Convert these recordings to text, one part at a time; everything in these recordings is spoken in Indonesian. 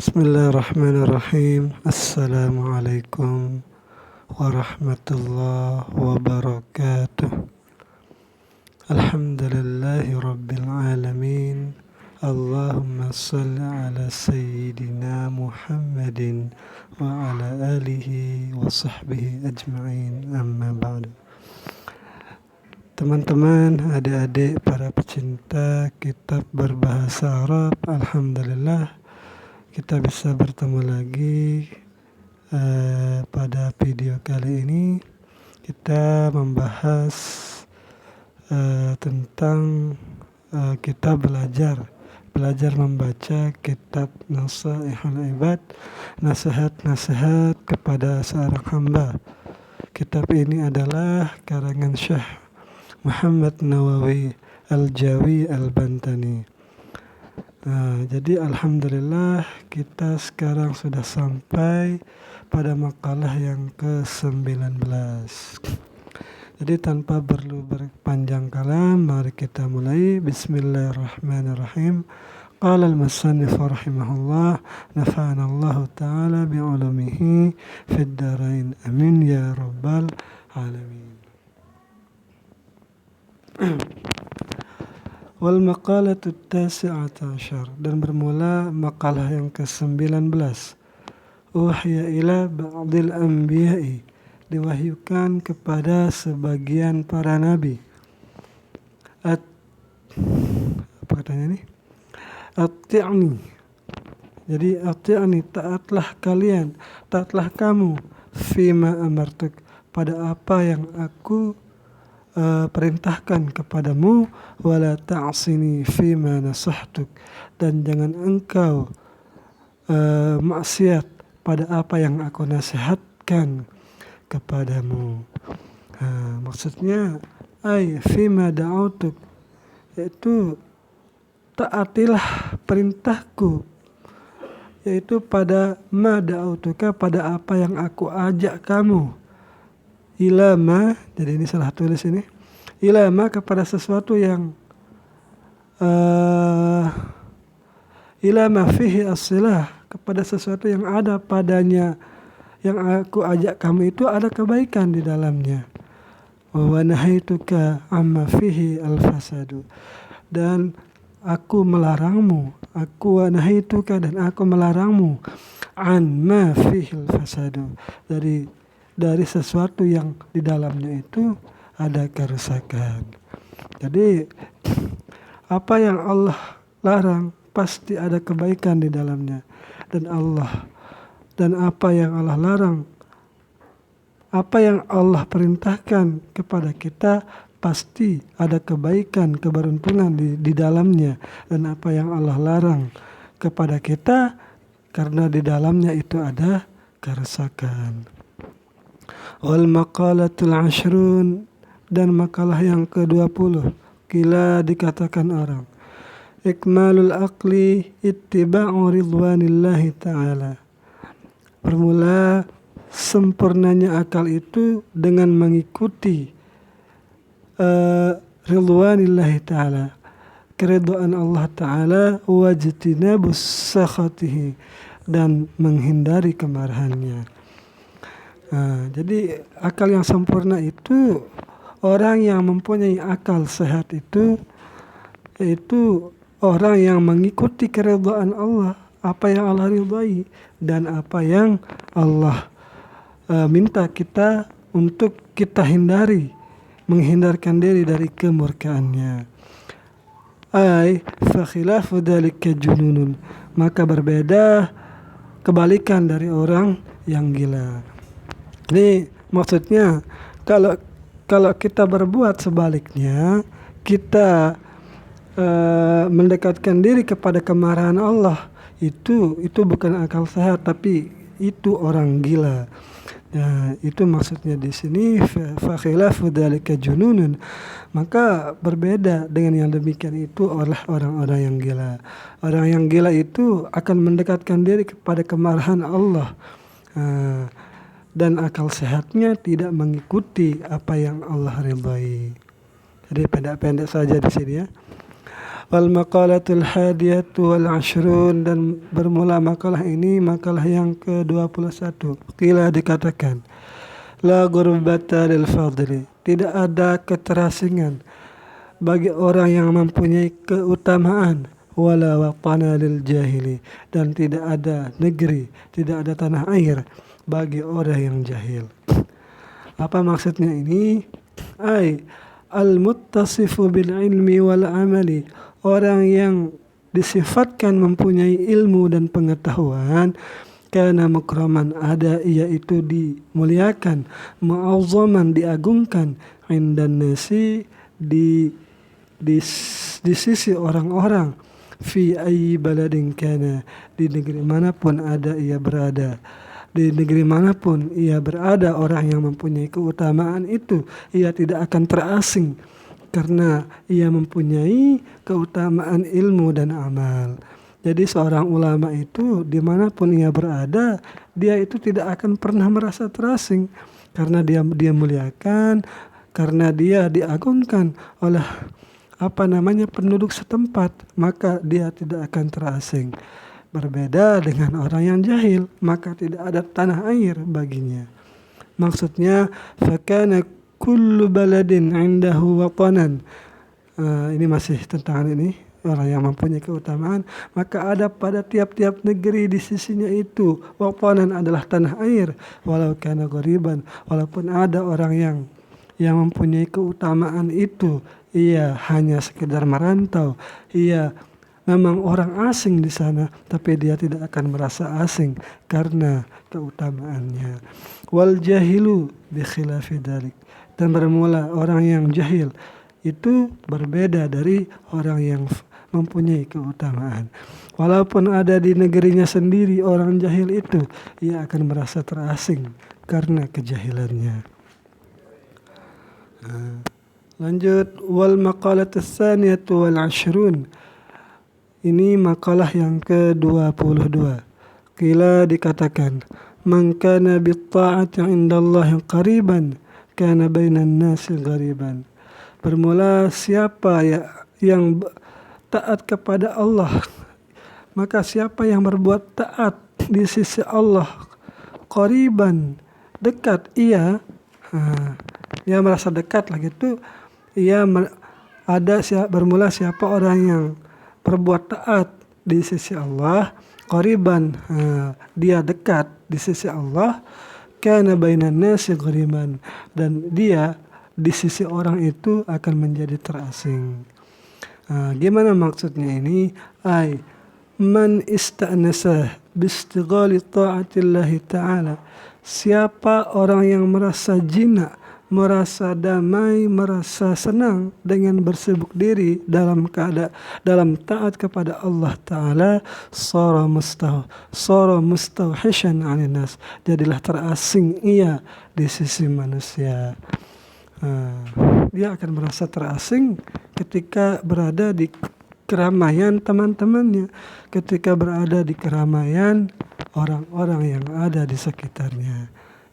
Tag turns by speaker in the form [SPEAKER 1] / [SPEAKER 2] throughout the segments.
[SPEAKER 1] Bismillahirrahmanirrahim. Assalamualaikum warahmatullahi wabarakatuh. Alhamdulillahi rabbil alamin. Allahumma salli ala sayyidina Muhammadin wa ala alihi wa sahbihi ajma'in, amma ba'du. Teman-teman, adik-adik, para pecinta kitab berbahasa Arab, alhamdulillah kita bisa bertemu lagi pada video kali ini. Kita membahas tentang kita belajar membaca kitab Nasaihul Ibad, nasihat-nasihat kepada seorang hamba. Kitab ini adalah karangan Syekh Muhammad Nawawi Al-Jawi Al-Bantani. Jadi alhamdulillah kita sekarang sudah sampai pada makalah yang ke-19. Jadi tanpa perlu berpanjang kalam, mari kita mulai. Bismillahirrahmanirrahim. Qala al-musannif rahimahullah, nafa'ana Allah ta'ala bi'ulumihi fid darain. Amin ya rabbal alamin. Wal maqalatu at-tasi'ata asyar, dan bermula makalah yang ke-19. Uhiya ila ba'dil anbiya'i, diwahyukan kepada sebagian para nabi. Apa katanya nih? Ati'ni. Jadi ati'ni, taatlah kamu, fima amartuk, pada apa yang aku perintahkan kepadamu, wala ta'sini fima nasahtuk, dan jangan engkau maksiat pada apa yang aku nasihatkan kepadamu. Maksudnya fima da'autuk, yaitu taatilah perintahku, yaitu pada ma da'autuka, pada apa yang aku ajak kamu. Ilama, jadi ini salah tulis ini. Ilama, kepada sesuatu yang ilama fihi as-silah, kepada sesuatu yang ada padanya, yang aku ajak kamu itu ada kebaikan di dalamnya. Wa nahaituka amma fihi al-fasadu, dan aku melarangmu, aku nahaituka, dan aku melarangmu, an ma fihi al-fasadu, dari sesuatu yang di dalamnya itu ada kerusakan. Jadi apa yang Allah larang pasti ada kebaikan di dalamnya, dan apa yang Allah larang, apa yang Allah perintahkan kepada kita pasti ada kebaikan, keberuntungan di dalamnya, dan apa yang Allah larang kepada kita karena di dalamnya itu ada kerusakan. Wal maqalatul ashrun, dan makalah yang ke-20. Kila, dikatakan orang, ikmalul aqli ittiba'u ridwanillahi ta'ala, bermula sempurnanya akal itu dengan mengikuti ridwanillahi ta'ala, keridhaan Allah ta'ala, wajtinabus sakhatihi, dan menghindari kemarahannya. Jadi akal yang sempurna itu, orang yang mempunyai akal sehat itu, yaitu orang yang mengikuti keridhaan Allah, apa yang Allah ridhai dan apa yang Allah minta kita untuk kita hindari, menghindarkan diri dari kemurkaannya. Fa khilafu dzalika jununun, maka berbeda kebalikan dari orang yang gila. Ini maksudnya kalau kita berbuat sebaliknya, kita mendekatkan diri kepada kemarahan Allah, itu bukan akal sehat, tapi itu orang gila. Nah, itu maksudnya di sini, fa khilafu dzalika jununun, maka berbeda dengan yang demikian itu oleh orang-orang yang gila. Orang yang gila itu akan mendekatkan diri kepada kemarahan Allah. Dan akal sehatnya tidak mengikuti apa yang Allah ridhai. Jadi pendek-pendek saja di sini ya. Wal maqalatul hadiyatu wal ashrun, dan bermula makalah ini makalah yang ke-21. Qila, dikatakan, la gurbata lil fadli, tidak ada keterasingan bagi orang yang mempunyai keutamaan, wala waqana lil jahili, dan tidak ada negeri, tidak ada tanah air bagi orang yang jahil. Apa maksudnya ini? Ai al-muttasifu bil ilmi wal amali, orang yang disifatkan mempunyai ilmu dan pengetahuan, kana mukraman, ada ia itu dimuliakan, mu'azzaman, diagungkan, indan nasi, di sisi orang-orang, fi ayyi baladin kana, di negeri manapun ada ia berada. Di negeri manapun ia berada, orang yang mempunyai keutamaan itu, ia tidak akan terasing karena ia mempunyai keutamaan ilmu dan amal. Jadi seorang ulama itu dimanapun ia berada, dia itu tidak akan pernah merasa terasing karena dia muliakan, karena dia diagungkan oleh penduduk setempat, maka dia tidak akan terasing. Berbeda dengan orang yang jahil, maka tidak ada tanah air baginya. Maksudnya, fakana kullu baladin indahu watanan. Ini masih tentang ini, orang yang mempunyai keutamaan, maka ada pada tiap-tiap negeri di sisinya itu, watanan adalah tanah air, walau kana ghariban, walaupun ada orang yang mempunyai keutamaan itu, ia hanya sekedar merantau, ia memang orang asing di sana, tapi dia tidak akan merasa asing karena keutamaannya. Wal jahilu bi khilafi dzalik, dan bermula orang yang jahil itu berbeda dari orang yang mempunyai keutamaan. Walaupun ada di negerinya sendiri orang jahil itu, ia akan merasa terasing karena kejahilannya. Lanjut, wal maqalatus tsaniyatu wal ashrun. Ini makalah yang ke-22. Qila, dikatakan, man kana bitta'ati 'indallahi qariban kana bainan nasi ghariban. Bermula siapa yang taat kepada Allah, maka siapa yang berbuat taat di sisi Allah, qariban, dekat ia, dia merasa dekat lah gitu. Bermula siapa orang yang berbuat taat di sisi Allah, qariban, dia dekat di sisi Allah, kana bainan nasi ghariban, dan dia di sisi orang itu akan menjadi terasing. Gimana maksudnya ini? Ai man ista'nasa bistighali ta'atillahi ta'ala, siapa orang yang merasa jinak, merasa damai, merasa senang dengan bersibuk diri dalam taat kepada Allah Ta'ala, sara mustawhishan 'anil nas, jadilah terasing ia di sisi manusia. Dia akan merasa terasing ketika berada di keramaian teman-temannya, ketika berada di keramaian orang-orang yang ada di sekitarnya.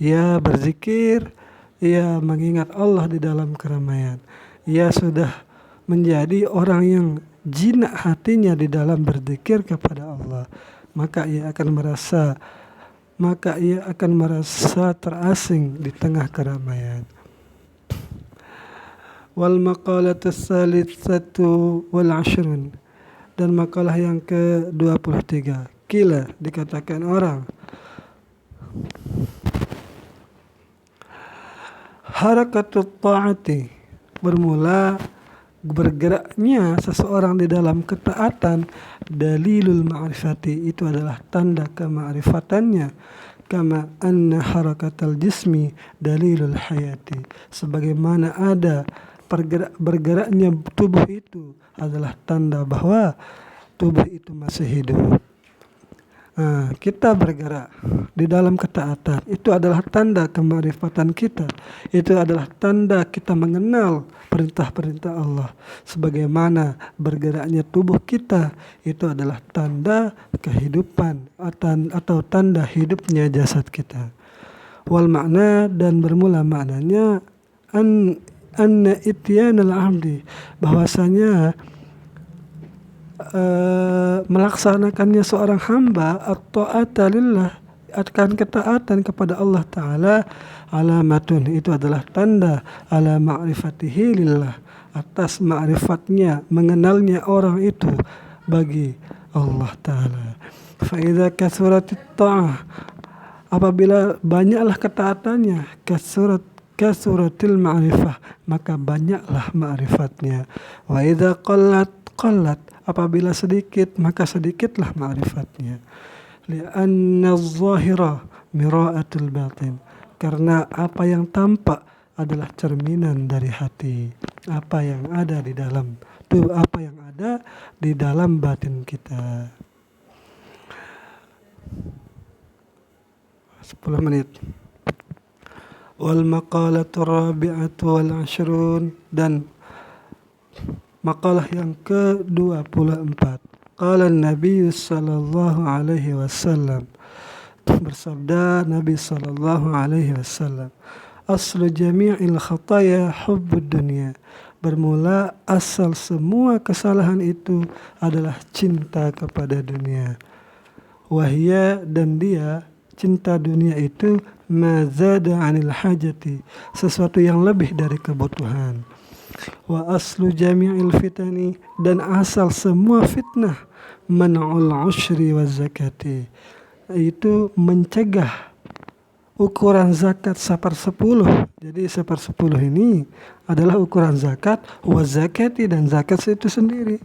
[SPEAKER 1] Ia berzikir, ia mengingat Allah di dalam keramaian. Ia sudah menjadi orang yang jinak hatinya di dalam berzikir kepada Allah. Maka ia akan merasa terasing di tengah keramaian. Wal maqalatus tsalitsatu wal ashrun, dan makalah yang ke-23. Qila, dikatakan orang, harakatut ta'ati, bermula bergeraknya seseorang di dalam ketaatan, dalilul ma'rifati, itu adalah tanda kema'rifatannya, kama anna harakatal jismi dalilul hayati, sebagaimana ada bergeraknya tubuh itu adalah tanda bahwa tubuh itu masih hidup. Kita bergerak di dalam ketaatan, itu adalah tanda kemarifatan kita, itu adalah tanda kita mengenal perintah-perintah Allah. Sebagaimana bergeraknya tubuh kita, itu adalah tanda kehidupan atau tanda hidupnya jasad kita. Wal makna, dan bermula maknanya, anna ityanal abdi, bahwasanya melaksanakannya seorang hamba at-ta'ata lillah, akan ketaatan kepada Allah Ta'ala, alamatun, itu adalah tanda ala ma'rifatihi lillah, atas ma'rifatnya, mengenalnya orang itu bagi Allah Ta'ala. Fa'idha kasuratit ta'ah, apabila banyaklah ketaatannya, kasuratil ma'rifah, maka banyaklah ma'rifatnya. Wa idza qallat, apabila sedikit, maka sedikitlah ma'rifatnya. Li'anna az-zahira mira'atul batin, karena apa yang tampak adalah cerminan dari hati. Apa yang ada di dalam itu, apa yang ada di dalam batin kita. 10 menit. Wal maqalatu rabi'atu wal 'ashrun, dan makalah yang ke-24. Qala Nabi sallallahu alaihi wasallam, bersabda Nabi sallallahu alaihi wasallam, aslu jami'il khataya hubbud dunya, bermula asal semua kesalahan itu adalah cinta kepada dunia. Wahya, dan dia, cinta dunia itu, mazada 'anil hajati, sesuatu yang lebih dari kebutuhan. Wa aslu jami'il fitani, dan asal semua fitnah, man'ul ushri wa zakati, itu mencegah ukuran zakat 1/10. Jadi 1/10 ini adalah ukuran zakat, wa zakati, dan zakat itu sendiri.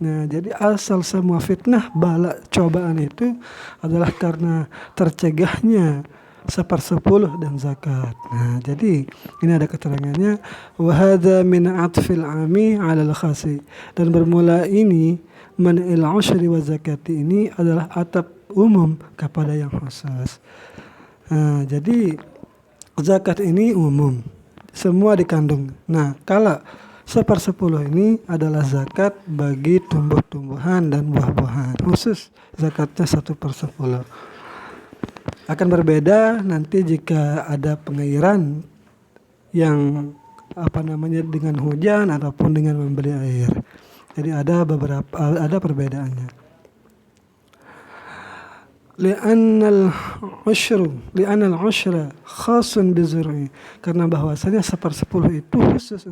[SPEAKER 1] Nah, jadi asal semua fitnah, bala, cobaan itu adalah karena tercegahnya 1/10 dan zakat. Nah, jadi ini ada keterangannya, wa hadza min atfil ami 'alal khasi, dan bermula ini man'il ushri wa zakati, ini adalah atap umum kepada yang khusus. Nah, jadi zakat ini umum, semua dikandung. Nah, kalau 1/10 ini adalah zakat bagi tumbuh-tumbuhan dan buah-buahan, khusus zakatnya 1/10. Akan berbeda nanti jika ada pengairan yang dengan hujan ataupun dengan membeli air. Jadi ada perbedaannya. Li'annal ushra khasun bizur'i, karena bahwasanya 1/10 itu khusus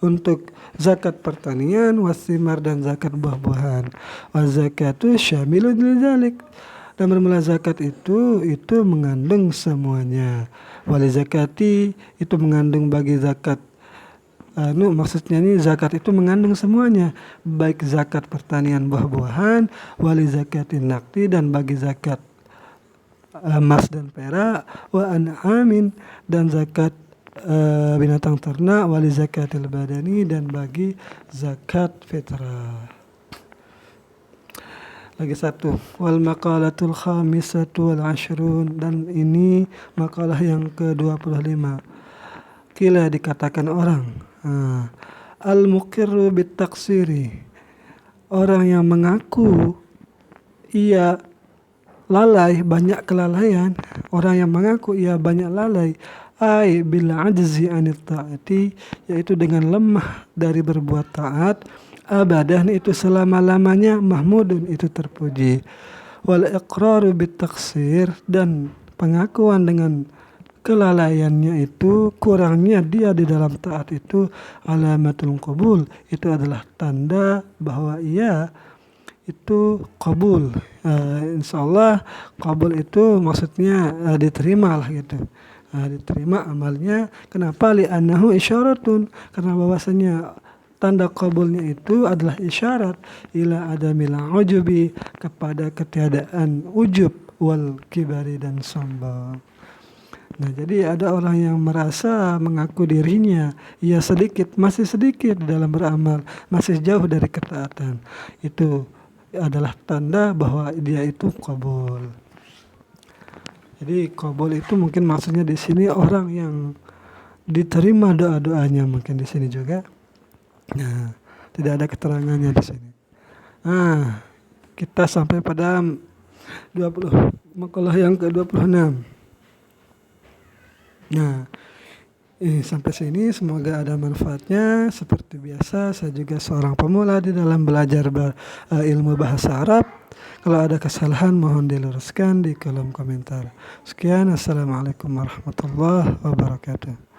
[SPEAKER 1] untuk zakat pertanian, wasimar, dan zakat buah-buahan. Wa zakatu syamilun lidzalik, dan bermula zakat itu mengandung semuanya. Wali zakati, itu mengandung bagi zakat, maksudnya ini zakat itu mengandung semuanya, baik zakat pertanian buah-buahan, wali zakatin nakti, dan bagi zakat emas dan perak, wa an'amin, dan zakat binatang ternak, wali zakatil badani, dan bagi zakat fitrah. Lagi satu, wal maqalatul khamisatu wal 'ashrun, dan ini makalah yang ke-25. Kila, dikatakan orang, al-muqirru bit-taqsiri, orang yang mengaku ia lalai, banyak kelalaian, orang yang mengaku ia banyak lalai, ai bil ajzi anit ta'ati, yaitu dengan lemah dari berbuat taat, abadan, itu selama-lamanya, mahmudun, itu terpuji. Wal iqraru bit-taqsir, dan pengakuan dengan kelalaiannya itu, kurangnya dia di dalam taat itu, alamatul qabul, itu adalah tanda bahwa ia itu qabul. Insyaallah qabul itu maksudnya diterima lah gitu. Diterima amalnya. Kenapa? Li'annahu isyaratun, karena bahwasanya tanda qabulnya itu adalah isyarat ila adamil ujubi, kepada ketiadaan ujub, wal kibari, dan sombong. Nah, jadi ada orang yang merasa mengaku dirinya ia masih sedikit dalam beramal, masih jauh dari ketaatan. Itu adalah tanda bahwa dia itu qabul. Jadi qabul itu mungkin maksudnya di sini orang yang diterima doa-doanya, mungkin di sini juga. Nah, tidak ada keterangannya di sini. Nah, kita sampai pada 20 makalah yang ke-26. Nah, Sampai sini semoga ada manfaatnya. Seperti biasa, saya juga seorang pemula di dalam belajar ilmu bahasa Arab. Kalau ada kesalahan mohon diluruskan di kolom komentar. Sekian, assalamualaikum warahmatullahi wabarakatuh.